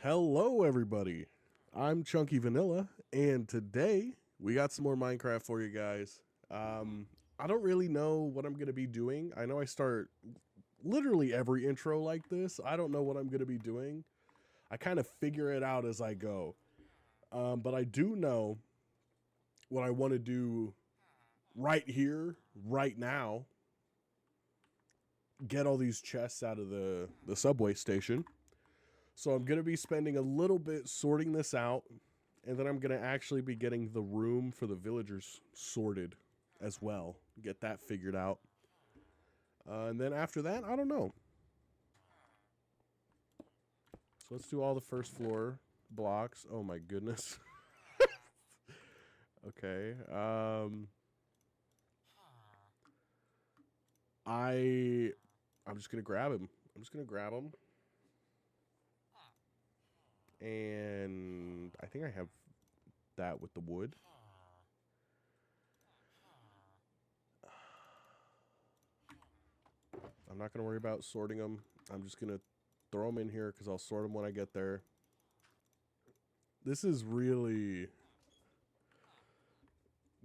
Hello, everybody. I'm Chunky Vanilla, and today we got some more Minecraft for you guys. I don't really know what I'm going to be doing. I know I start literally every intro like this. I don't know what I'm going to be doing. I kind of figure it out as I go. But I do know what I want to do right here, right now. Get all these chests out of the subway station. So I'm going to be spending a little bit sorting this out, and then I'm going to actually be getting the room for the villagers sorted as well. Get that figured out. And then after that, I don't know. So let's do all the first floor blocks. Oh my goodness. Okay. I'm just going to grab him. I'm just going to grab him. And I think I have that with the wood. I'm not going to worry about sorting them. I'm just going to throw them in here because I'll sort them when I get there. This is going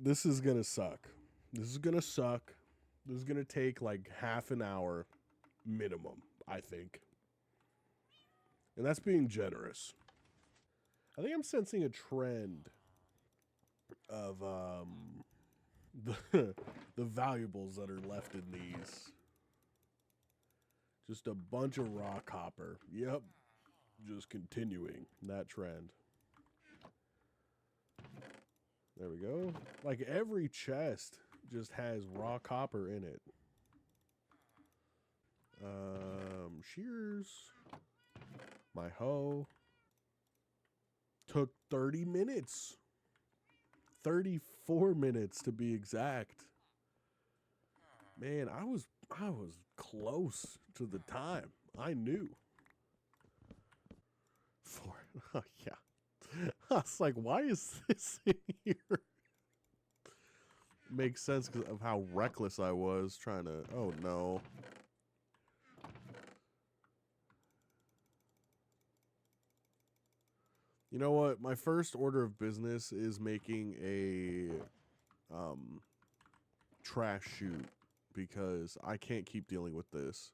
to suck. This is going to suck. This is going to take like half an hour minimum, I think. And that's being generous. I think I'm sensing a trend of the valuables that are left in these. Just a bunch of rock copper. Yep. Just continuing that trend. There we go. Like every chest just has raw copper in it. Shears. My hoe. Took 30 minutes. 34 minutes to be exact. Man, I was close to the time. I knew. Oh yeah. I was like, why is this in here? Makes sense because of how reckless I was trying to... Oh, no. You know what? My first order of business is making a trash chute because I can't keep dealing with this.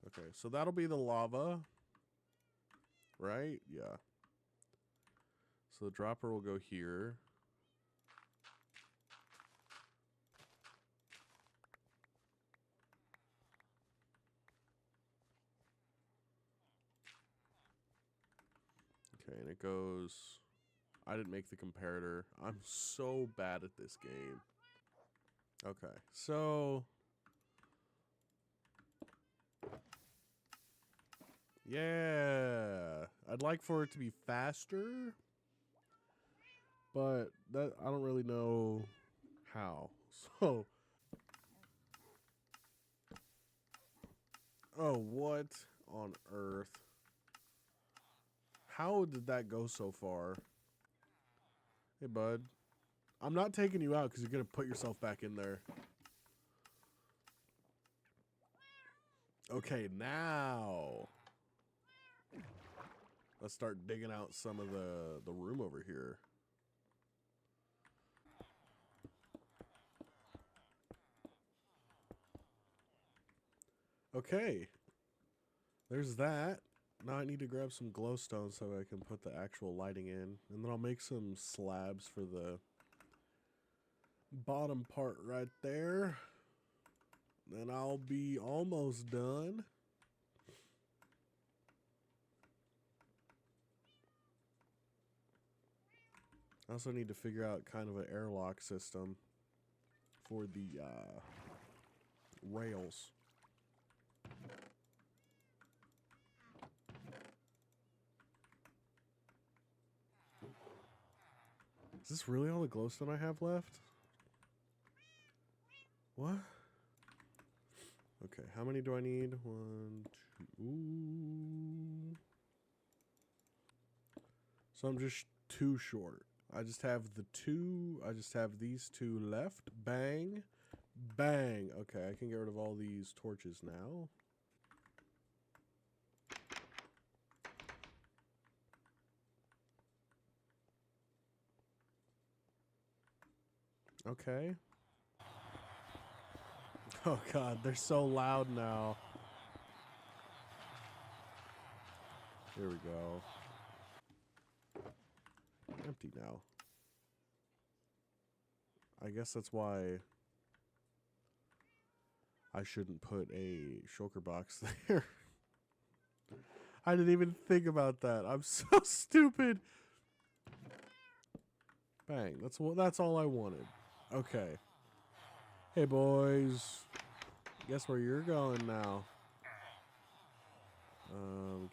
Okay, so that'll be the lava. Right? Yeah. So the dropper will go here. Okay, and it goes... I didn't make the comparator. I'm so bad at this game. Okay, so... Yeah! I'd like for it to be faster, but that I don't really know how. So... Oh, what on earth? How did that go so far? Hey, bud. I'm not taking you out because you're going to put yourself back in there. Okay, now. Let's start digging out some of the room over here. Okay. There's that. Now I need to grab some glowstone so I can put the actual lighting in. And then I'll make some slabs for the bottom part right there. Then I'll be almost done. I also need to figure out kind of an airlock system for the rails. Is this really all the glowstone I have left? What? Okay, how many do I need? 1, 2. Ooh. So I'm just too short. I just have these two left. Bang. Bang. Okay, I can get rid of all these torches now. Okay. Oh god, they're so loud now. Here we go. Empty now. I guess that's why I shouldn't put a shulker box there. I didn't even think about that. I'm so stupid. Bang. That's all I wanted. Okay. Hey boys. Guess where you're going now?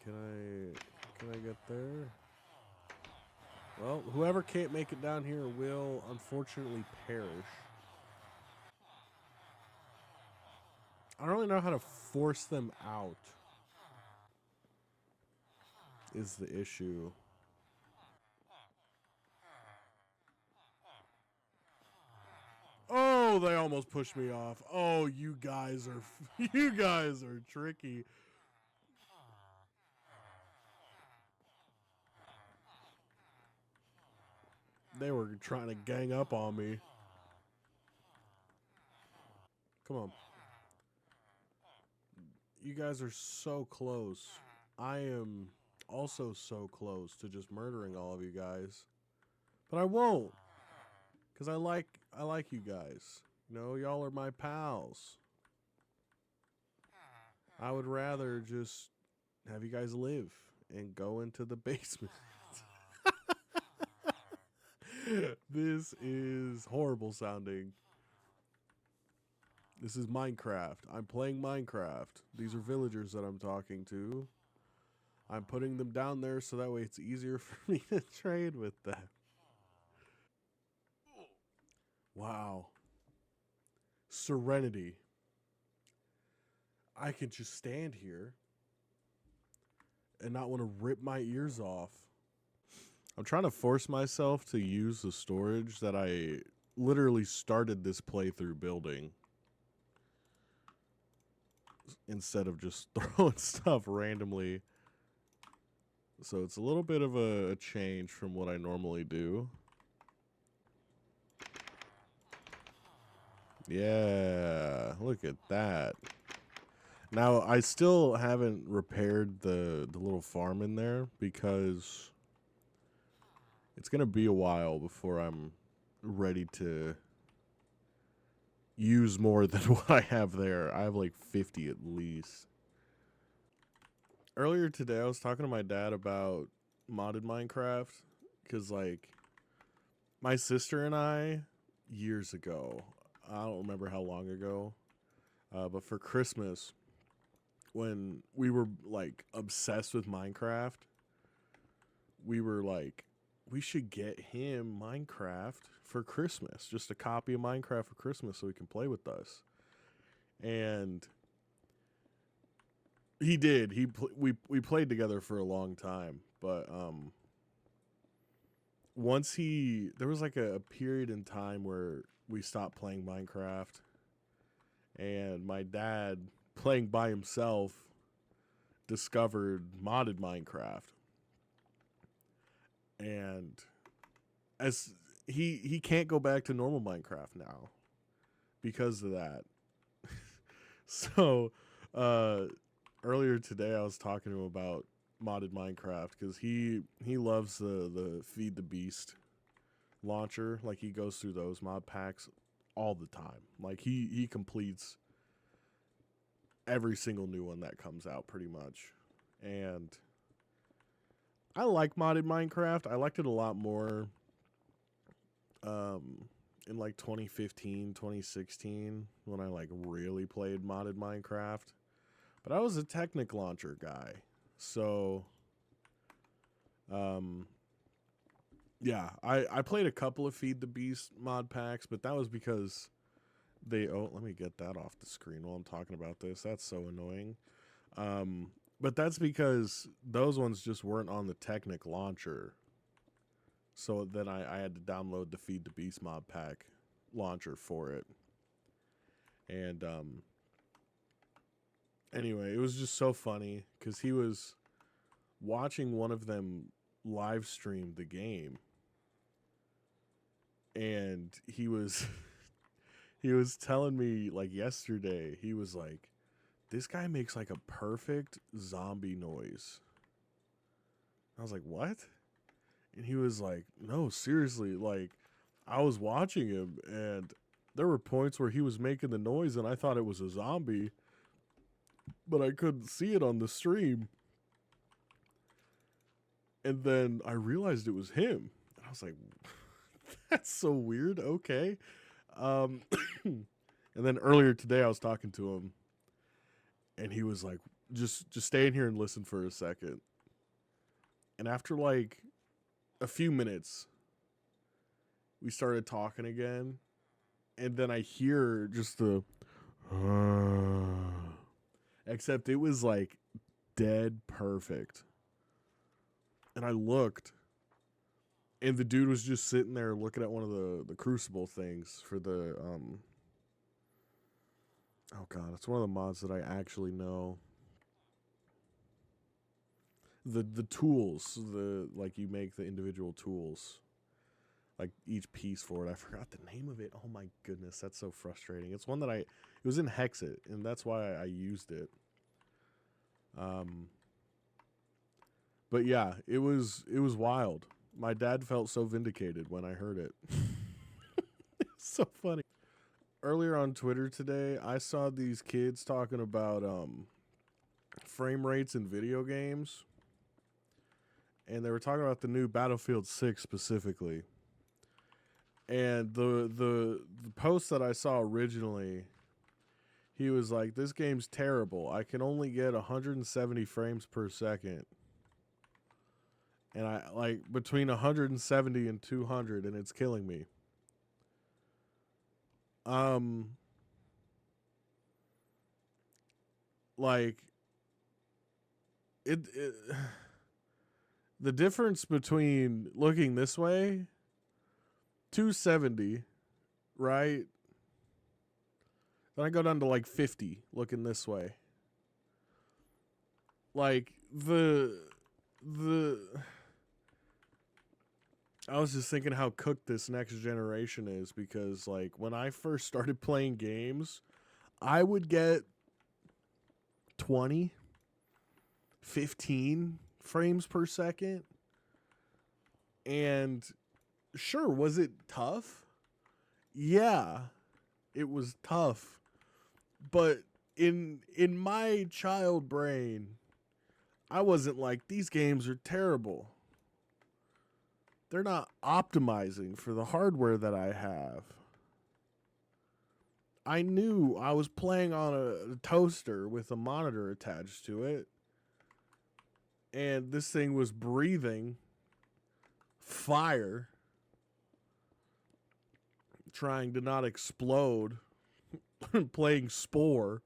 Can I get there? Well, whoever can't make it down here will unfortunately perish. I don't really know how to force them out. Is the issue. Oh, they almost pushed me off. Oh, you guys are tricky. They were trying to gang up on me. Come on. You guys are so close. I am also so close to just murdering all of you guys. But I won't. Cuz I like you guys. You know, y'all are my pals. I would rather just have you guys live and go into the basement. This is horrible sounding. This is Minecraft. I'm playing Minecraft. These are villagers that I'm talking to. I'm putting them down there so that way it's easier for me to trade with them. Wow. Serenity. I can just stand here and not want to rip my ears off. I'm trying to force myself to use the storage that I literally started this playthrough building instead of just throwing stuff randomly. So it's a little bit of a change from what I normally do. Yeah, look at that. Now, I still haven't repaired the little farm in there because it's going to be a while before I'm ready to use more than what I have there. I have like 50 at least. Earlier today, I was talking to my dad about modded Minecraft because, like, my sister and I, years ago, I don't remember how long ago, but for Christmas, when we were like obsessed with Minecraft, we were like, we should get him Minecraft for Christmas, just a copy of Minecraft for Christmas so he can play with us. And he did. We played together for a long time, but once there was like a period in time where we stopped playing Minecraft, and my dad, playing by himself, discovered modded Minecraft. And as he can't go back to normal Minecraft now because of that. So earlier today I was talking to him about modded Minecraft because he loves the Feed the Beast launcher. Like, he goes through those mod packs all the time. Like, he completes every single new one that comes out pretty much. And I like modded Minecraft. I liked it a lot more in like 2015, 2016 when I like really played modded Minecraft. But I was a Technic launcher guy. So yeah, I played a couple of Feed the Beast mod packs, but that was because let me get that off the screen while I'm talking about this. That's so annoying. But that's because those ones just weren't on the Technic launcher. So then I had to download the Feed the Beast mod pack launcher for it. And anyway, it was just so funny because he was watching one of them live stream the game. and he was he was telling me like yesterday. He was like, "This guy makes like a perfect zombie noise." I was like, "What?" And he was like, "No, seriously, like I was watching him and there were points where he was making the noise and I thought it was a zombie, but I couldn't see it on the stream. And then I realized it was him." And I was like, "That's so weird." Okay. Um and then earlier today I was talking to him and he was like, just stay in here and listen for a second." And after like a few minutes, we started talking again, and then I hear just the except it was like dead perfect. And I looked, and the dude was just sitting there looking at one of the crucible things for the oh god, it's one of the mods that I actually know. The tools, the like you make the individual tools, like each piece for it. I forgot the name of it. Oh my goodness, that's so frustrating. It's one that it was in Hexit, and that's why I used it. But yeah, it was wild. My dad felt so vindicated when I heard it. It's so funny. Earlier on Twitter today, I saw these kids talking about frame rates in video games, and they were talking about the new Battlefield 6 specifically. And the post that I saw originally, he was like, "This game's terrible. I can only get 170 frames per second. And I like between 170 and 200 and it's killing me." Um like it the difference between looking this way, 270, right? Then I go down to like 50 looking this way. Like the I was just thinking how cooked this next generation is, because like when I first started playing games, I would get 20, 15 frames per second. And sure, was it tough? Yeah, it was tough. But in my child brain, I wasn't like, these games are terrible. They're not optimizing for the hardware that I have. I knew I was playing on a toaster with a monitor attached to it, and this thing was breathing fire, trying to not explode, playing Spore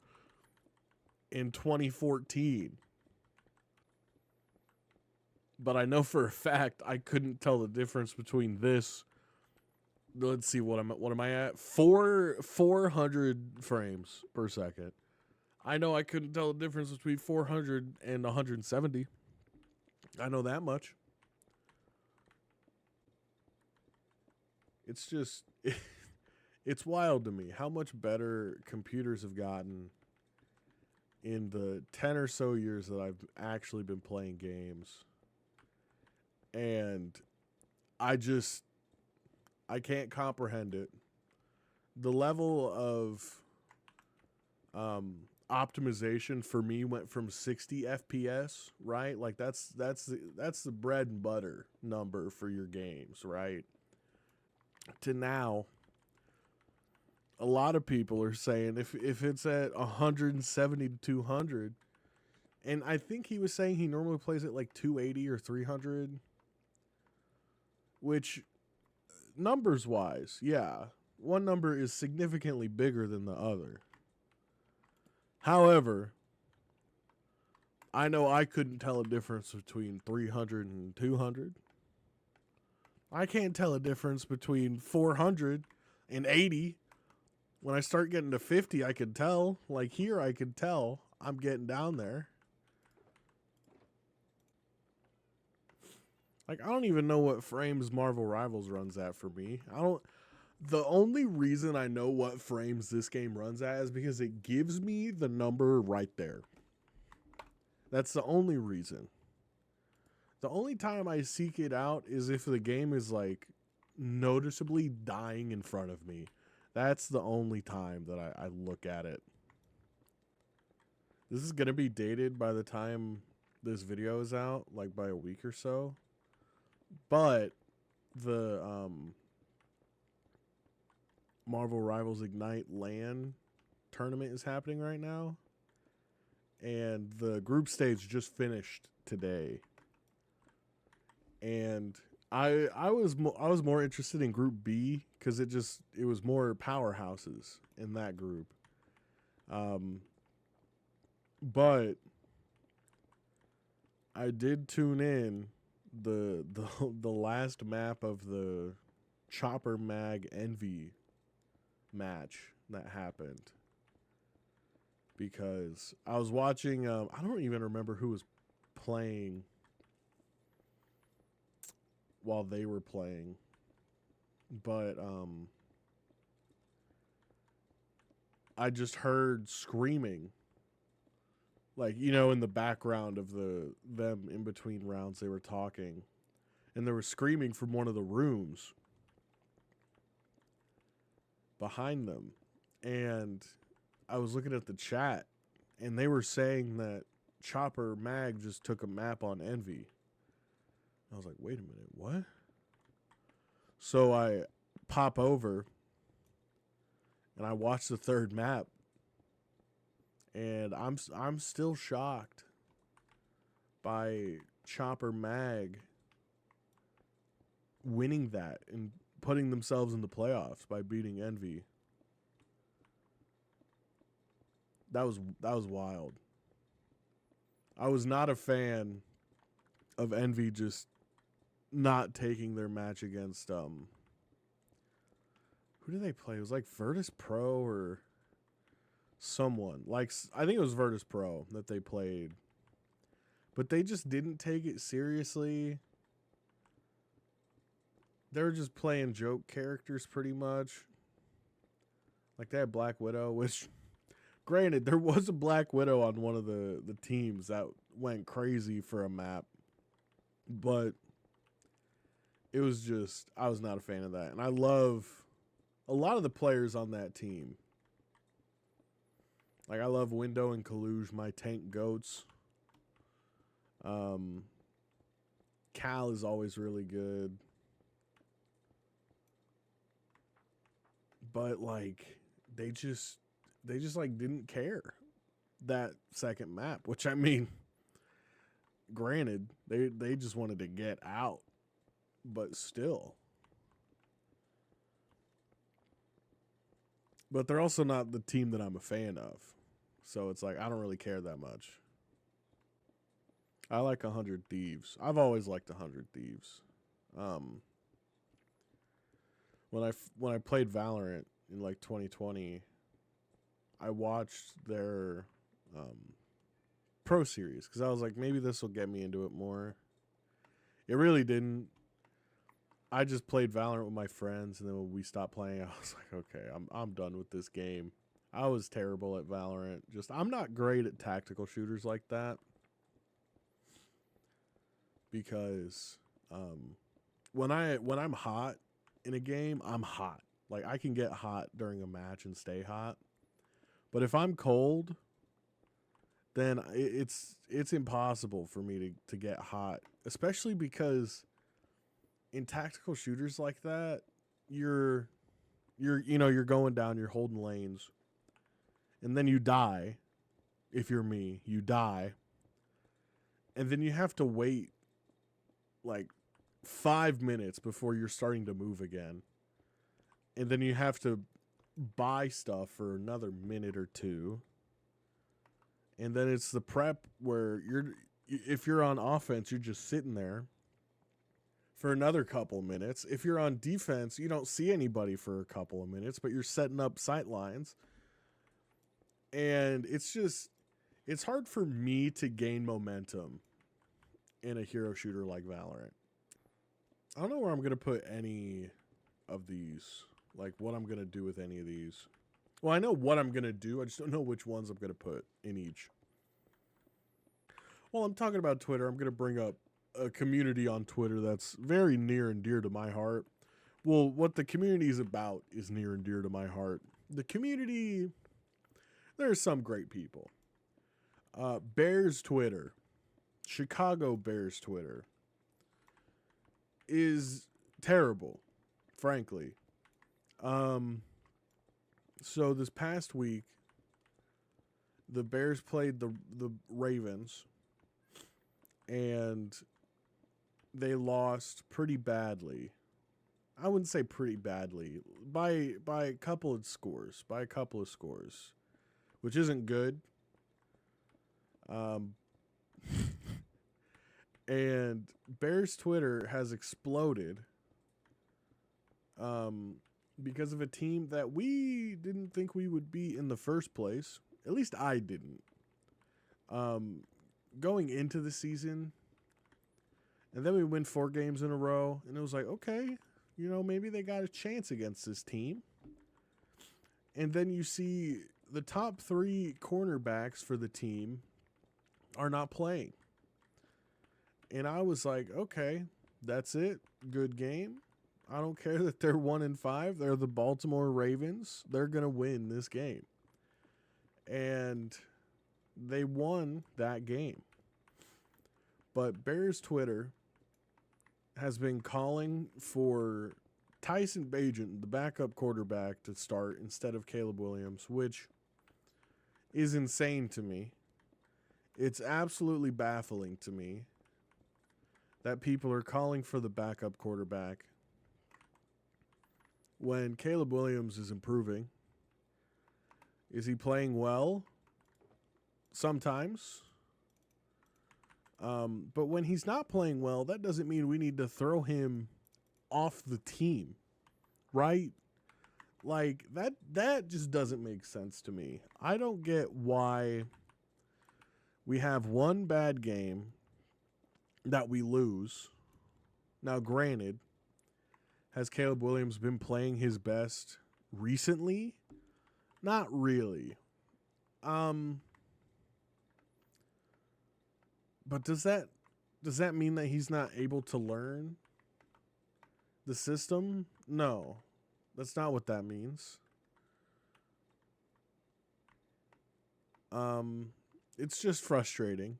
in 2014. But I know for a fact I couldn't tell the difference between this. Let's see, what am I at? 400 frames per second. I know I couldn't tell the difference between 400 and 170. I know that much. It's just it's wild to me how much better computers have gotten in the 10 or so years that I've actually been playing games. And I can't comprehend it. The level of optimization for me went from 60 FPS, right? Like that's the bread and butter number for your games, right? To now, a lot of people are saying if it's at 170 to 200, and I think he was saying he normally plays at like 280 or 300, which numbers wise, yeah, one number is significantly bigger than the other. However, I know I couldn't tell a difference between 300 and 200. I can't tell a difference between 400 and 80. When I start getting to 50, I can tell. Like here, I can tell I'm getting down there. Like, I don't even know what frames Marvel Rivals runs at for me. I don't. The only reason I know what frames this game runs at is because it gives me the number right there. That's the only reason. The only time I seek it out is if the game is like noticeably dying in front of me. That's the only time that I look at it. This is going to be dated by the time this video is out, like by a week or so. But the Marvel Rivals Ignite LAN tournament is happening right now. And the group stage just finished today. And I was more interested in Group B because it was more powerhouses in that group. But I did tune in the last map of the Chopper Mag Envy match that happened, because I was watching I don't even remember who was playing while they were playing, but I just heard screaming, like, you know, in the background of them in between rounds they were talking, and there was screaming from one of the rooms behind them. And I was looking at the chat, and they were saying that Chopper Mag just took a map on Envy. I was like, wait a minute, what? So I pop over, and I watch the third map, and I'm still shocked by Chopper Mag winning that and putting themselves in the playoffs by beating Envy. That was wild. I was not a fan of Envy just not taking their match against who did they play? It was like Virtus Pro or someone. Like, I think it was Virtus Pro that they played. But they just didn't take it seriously. They were just playing joke characters pretty much. Like, they had Black Widow, which, granted, there was a Black Widow on one of the teams that went crazy for a map. But it was just, I was not a fan of that. And I love a lot of the players on that team. Like, I love Window and Kaluge, my tank goats. Cal is always really good. But, like, they just like didn't care that second map, which, I mean, granted, they just wanted to get out, but still. But they're also not the team that I'm a fan of. So it's like, I don't really care that much. I like 100 Thieves. I've always liked 100 Thieves. When I played Valorant in like 2020, I watched their Pro Series because I was like, maybe this will get me into it more. It really didn't. I just played Valorant with my friends, and then when we stopped playing, I was like, okay, I'm done with this game. I was terrible at Valorant. I'm not great at tactical shooters like that, because when I'm hot in a game, I'm hot. Like, I can get hot during a match and stay hot. But if I'm cold, then it's impossible for me to get hot, especially because in tactical shooters like that, you're going down, you're holding lanes, and then you die. If you're me, you die, and then you have to wait like 5 minutes before you're starting to move again, and then you have to buy stuff for another minute or two, and then it's the prep where if you're on offense, you're just sitting there for another couple minutes. If you're on defense, you don't see anybody for a couple of minutes, but you're setting up sight lines. And it's hard for me to gain momentum in a hero shooter like Valorant. I don't know where I'm going to put any of these. Like, what I'm going to do with any of these. Well, I know what I'm going to do. I just don't know which ones I'm going to put in each. Well, I'm talking about Twitter. I'm going to bring up a community on Twitter that's very near and dear to my heart. Well, what the community is about is near and dear to my heart. The community, there's some great people. Bears Twitter, Chicago Bears Twitter is terrible, frankly. So this past week, the Bears played the Ravens, and they lost pretty badly. I wouldn't say pretty badly, by a couple of scores, which isn't good. And Bears Twitter has exploded because of a team that we didn't think we would be in the first place. At least I didn't. Going into the season, and then we win 4 games in a row, and it was like, okay, you know, maybe they got a chance against this team. And then you see the top 3 cornerbacks for the team are not playing. And I was like, okay, that's it. Good game. I don't care that they're 1-5. They're the Baltimore Ravens. They're going to win this game. And they won that game. But Bears Twitter has been calling for Tyson Bagent, the backup quarterback, to start instead of Caleb Williams, which is insane to me. It's absolutely baffling to me that people are calling for the backup quarterback when Caleb Williams is improving. Is he playing well? Sometimes. But when he's not playing well, that doesn't mean we need to throw him off the team, right? Like, that just doesn't make sense to me. I don't get why we have one bad game that we lose. Now, granted, has Caleb Williams been playing his best recently? Not really. But does that mean that he's not able to learn the system? No. That's not what that means. It's just frustrating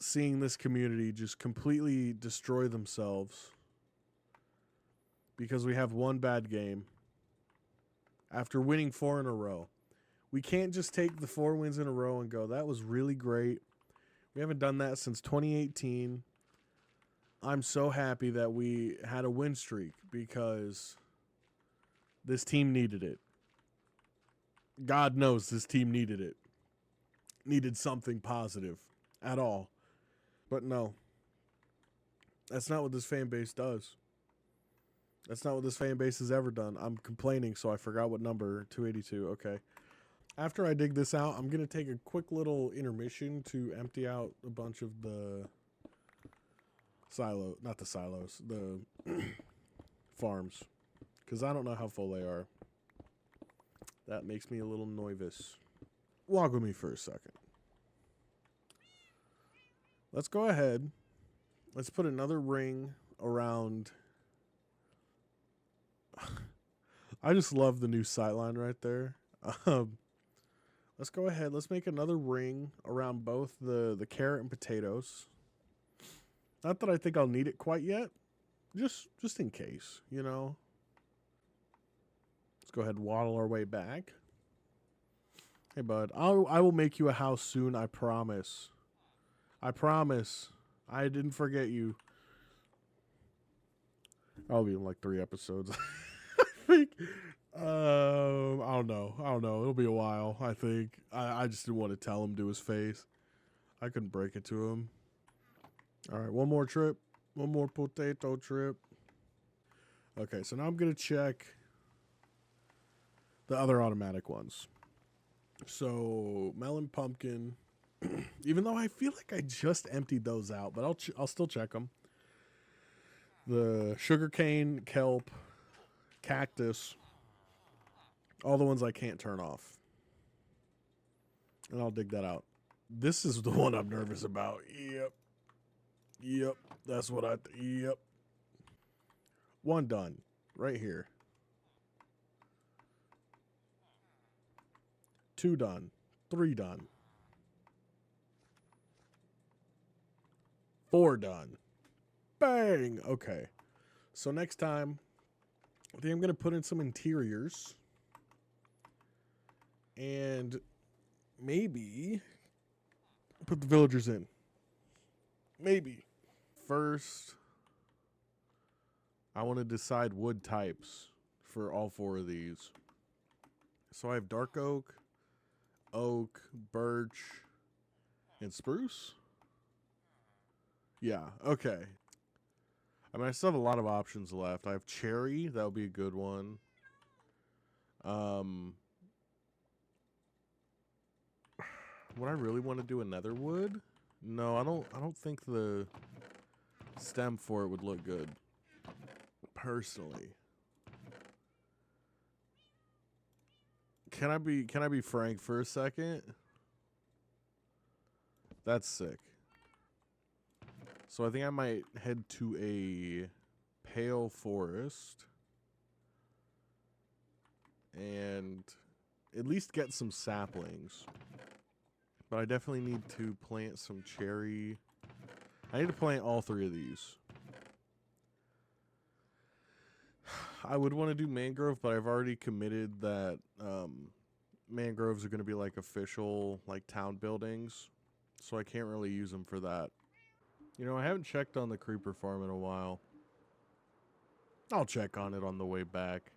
seeing this community just completely destroy themselves because we have one bad game after winning 4 in a row. We can't just take the 4 wins in a row and go, that was really great. We haven't done that since 2018. I'm so happy that we had a win streak because this team needed it. God knows this team needed it. Needed something positive at all. But no. That's not what this fan base does. That's not what this fan base has ever done. I'm complaining, so I forgot what number. 282. Okay. After I dig this out, I'm going to take a quick little intermission to empty out a bunch of the the farms. Because I don't know how full they are. That makes me a little nervous. Walk with me for a second. Let's go ahead. Let's put another ring around. I just love the new sightline right there. Let's go ahead. Let's make another ring around both the carrot and potatoes. Not that I think I'll need it quite yet. Just in case, you know. Let's go ahead and waddle our way back. Hey, bud. I will make you a house soon. I promise. I promise. I didn't forget you. I'll be in like 3 episodes. I think. I don't know. It'll be a while, I think. I just didn't want to tell him to his face. I couldn't break it to him. All right, one more trip. One more potato trip. Okay, so now I'm going to check the other automatic ones. So, melon, pumpkin. Even though I feel like I just emptied those out, but I'll still check them. The sugarcane, kelp, cactus, all the ones I can't turn off. And I'll dig that out. This is the one I'm nervous about. Yep. Yep. That's what yep. One done. Right here. 2 done. 3 done. 4 done. Bang! Okay. So next time, I think I'm going to put in some interiors. And maybe put the villagers in. Maybe. First, I want to decide wood types for all 4 of these. So I have dark oak, birch, and spruce. Yeah, okay. I mean, I still have a lot of options left. I have cherry. That would be a good one. Would I really want to do another wood? No, I don't think the stem for it would look good. Personally. Can I be frank for a second? That's sick. So I think I might head to a pale forest and at least get some saplings. But I definitely need to plant some cherry. I need to plant all 3 of these. I would want to do mangrove, but I've already committed that mangroves are going to be like official like town buildings. So I can't really use them for that. You know, I haven't checked on the creeper farm in a while. I'll check on it on the way back.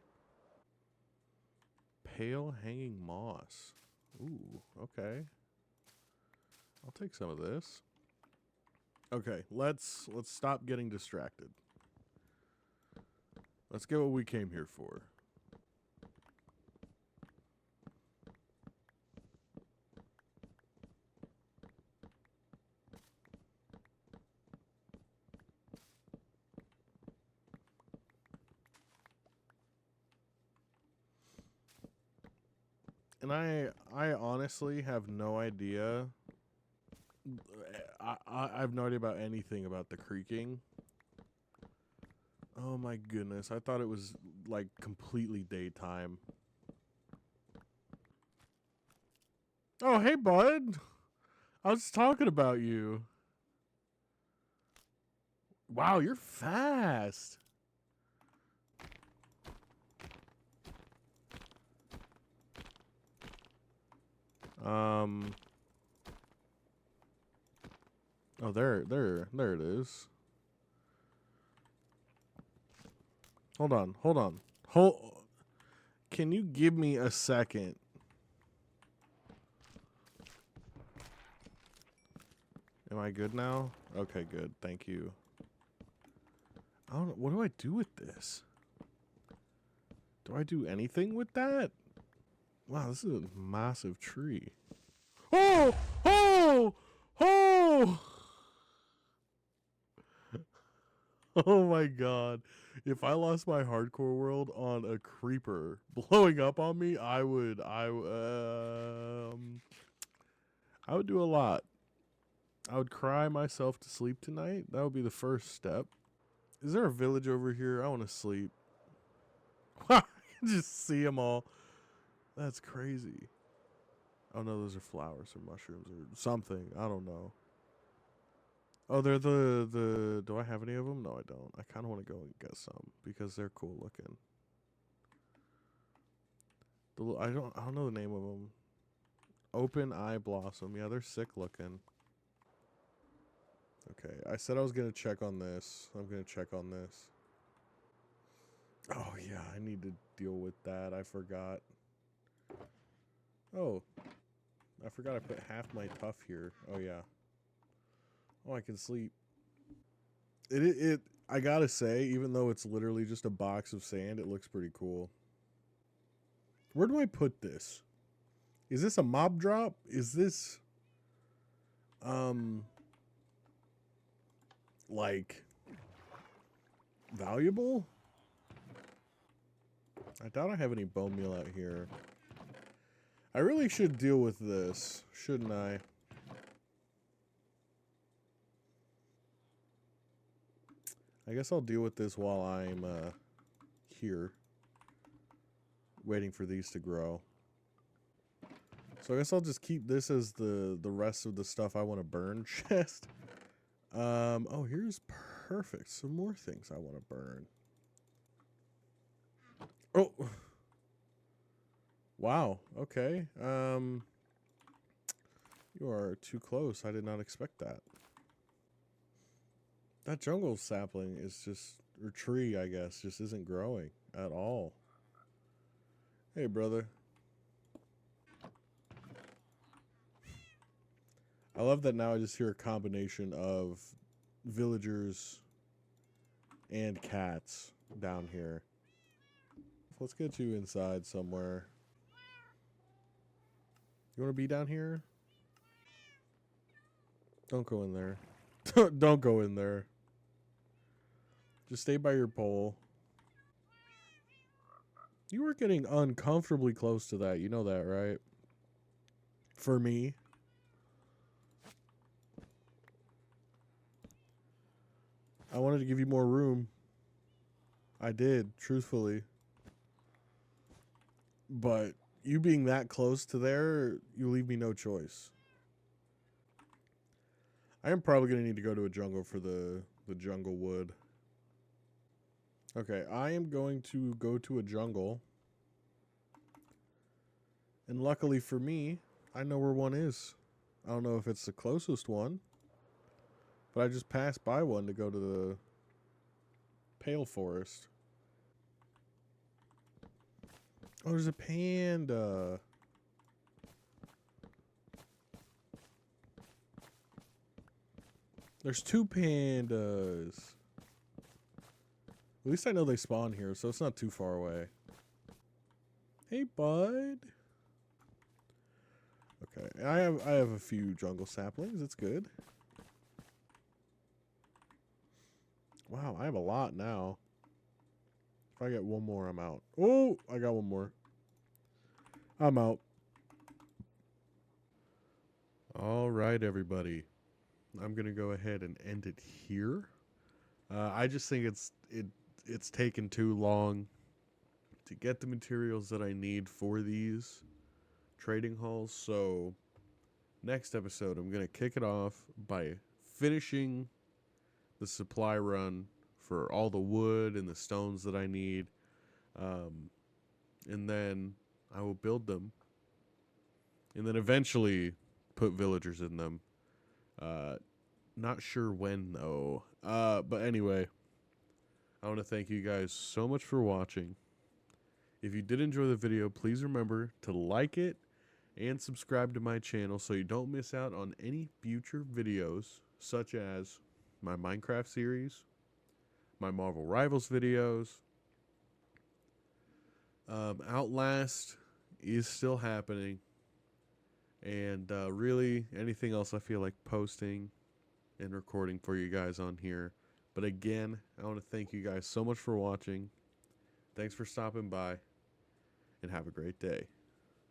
Pale hanging moss. Ooh, okay. I'll take some of this. Okay, let's stop getting distracted. Let's get what we came here for. And I honestly have no idea. I have no idea about anything about the creaking. Oh my goodness. I thought it was like completely daytime. Oh, hey, bud. I was just talking about you. Wow, you're fast. Oh, there it is. Hold on. Can you give me a second? Am I good now? Okay, good. Thank you. I don't know. What do I do with this? Do I do anything with that? Wow, this is a massive tree. Oh! Oh! Oh! Oh my god. If I lost my hardcore world on a creeper blowing up on me, I would do a lot. I would cry myself to sleep tonight. That would be the first step. Is there a village over here? I want to sleep. I can just see them all. That's crazy. Oh no, those are flowers or mushrooms or something. I don't know. Oh, they're the. Do I have any of them? No, I don't. I kind of want to go and get some because they're cool looking. I don't know the name of them. Open eye blossom. Yeah, they're sick looking. Okay, I said I was gonna check on this. I'm gonna check on this. Oh yeah, I need to deal with that. I forgot. Oh, I forgot I put half my tuff here. Oh yeah. Oh, I can sleep. I gotta say, even though it's literally just a box of sand, it looks pretty cool. Where do I put this? Is this a mob drop? Is this like valuable? I doubt I have any bone meal out here. I really should deal with this, shouldn't I? I guess I'll deal with this while I'm here, waiting for these to grow. So I guess I'll just keep this as the rest of the stuff I want to burn chest. Oh, here's perfect. Some more things I want to burn. Oh. Wow. Okay. You are too close. I did not expect that. That jungle sapling is just, or tree, I guess, just isn't growing at all. Hey, brother. I love that now I just hear a combination of villagers and cats down here. Let's get you inside somewhere. You want to be down here? Don't go in there. Don't go in there. Just stay by your pole. You were getting uncomfortably close to that. You know that, right? For me. I wanted to give you more room. I did, truthfully. But you being that close to there, you leave me no choice. I am probably going to need to go to a jungle for the jungle wood. Okay, I am going to go to a jungle. And luckily for me, I know where one is. I don't know if it's the closest one. But I just passed by one to go to the Pale Forest. Oh, there's a panda. There's 2 pandas. At least I know they spawn here, so it's not too far away. Hey, bud. Okay, I have a few jungle saplings. That's good. Wow, I have a lot now. If I get one more, I'm out. Oh, I got one more. I'm out. All right, everybody. I'm gonna go ahead and end it here. I just think it's taken too long to get the materials that I need for these trading halls. So next episode, I'm gonna kick it off by finishing the supply run for all the wood and the stones that I need, and then I will build them, and then eventually put villagers in them. Not sure when though. But anyway, I want to thank you guys so much for watching. If you did enjoy the video, please remember to like it and subscribe to my channel so you don't miss out on any future videos, such as my Minecraft series, my Marvel Rivals videos. Outlast is still happening. And really, anything else I feel like posting and recording for you guys on here. But again, I want to thank you guys so much for watching. Thanks for stopping by, and have a great day.